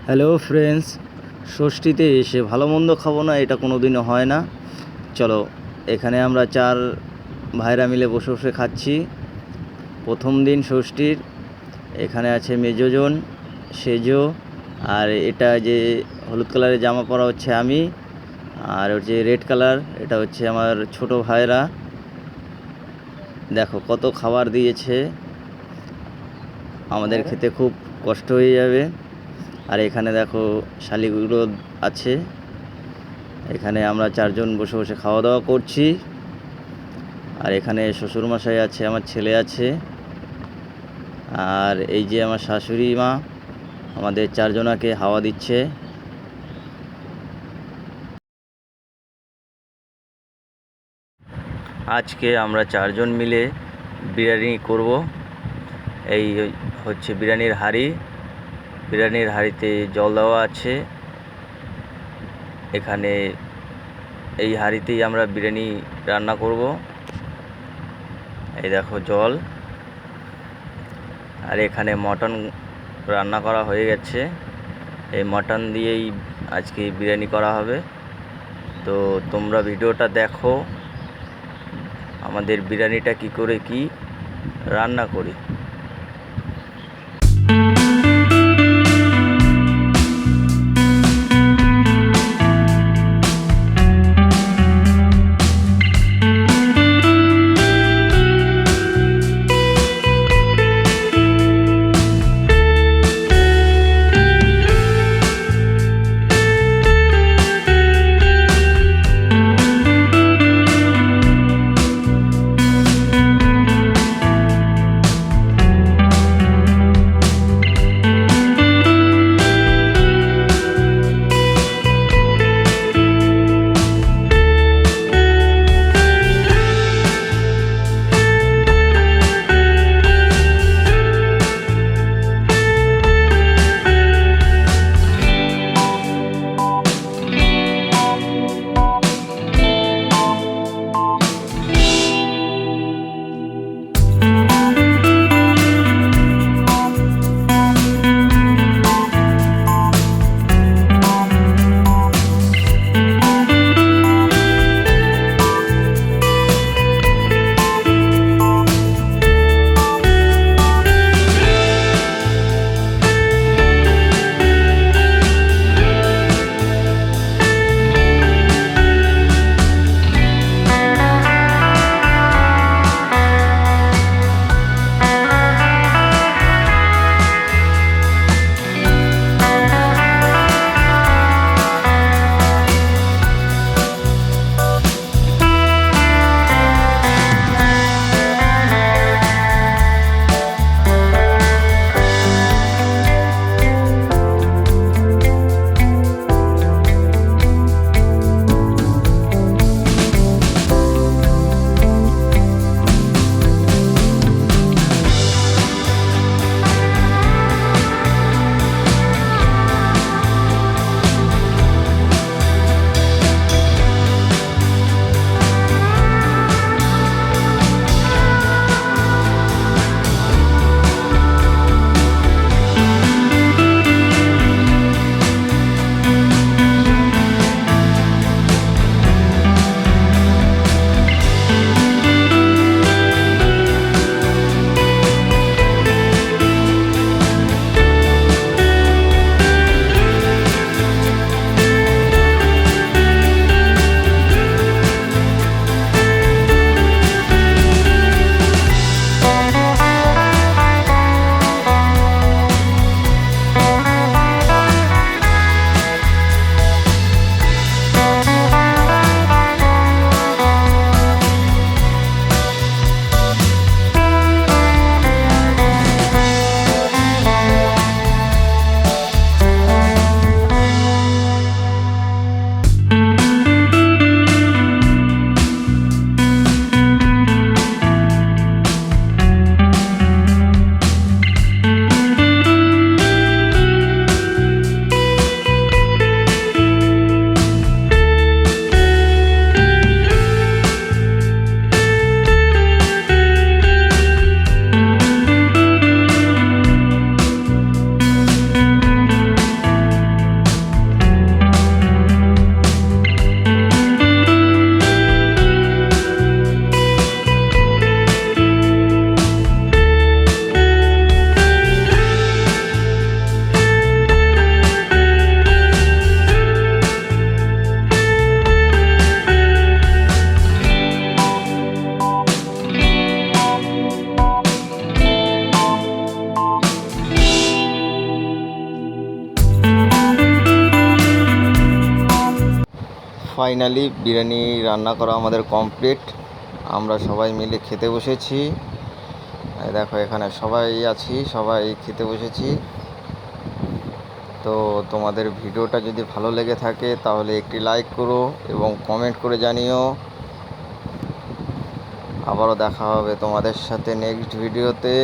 Hello friends, ষষ্ঠীতে এসে ভালো মন্দ খাবো না এটা কোনো দিনও হয় না। চলো, এখানে আমরা চার ভাইরা মিলে বসে বসে খাচ্ছি। প্রথম দিন ষষ্ঠীর। এখানে আছে মেজোজন, সেজো, আর এটা যে হলুদ কালারের জামা পরা হচ্ছে আমি, আর হচ্ছে রেড কালার এটা হচ্ছে আমার ছোট ভাইরা। দেখো কত খাবার দিয়েছে, আমাদের খেতে খুব কষ্ট হয়ে যাবে। আর এখানে দেখো শালিগুলো আছে। এখানে আমরা চারজন বসে বসে খাওয়া দাওয়া করছি। আর এখানে শ্বশুরমশাই আছে, আমার ছেলে আছে, আর এই যে আমার শাশুড়ি মা আমাদের চারজনাকে হাওয়া দিচ্ছে। আজকে আমরা চারজন মিলে বিরিয়ানি করব। এই হচ্ছে বিরিয়ানির হাঁড়ি। বিরিয়ানির হাঁড়িতে জল দেওয়া আছে। এখানে এই হাঁড়িতেই আমরা বিরিয়ানি রান্না করব। এই দেখো জল। আর এখানে মটন রান্না করা হয়ে গেছে। এই মটন দিয়েই আজকে বিরিয়ানি করা হবে। তো তোমরা ভিডিওটা দেখো, আমাদের বিরিয়ানিটা কি করে কি রান্না করি। ফাইনালি বিরিয়ানি রান্না করা আমাদের কমপ্লিট। আমরা সবাই মিলে খেতে বসেছি। এই দেখো এখানে সবাই আছি, সবাই খেতে বসেছি। তো তোমাদের ভিডিওটা যদি ভালো লেগে থাকে তাহলে একটি লাইক করো এবং কমেন্ট করে জানিও। আবারও দেখা হবে তোমাদের সাথে নেক্সট ভিডিওতে।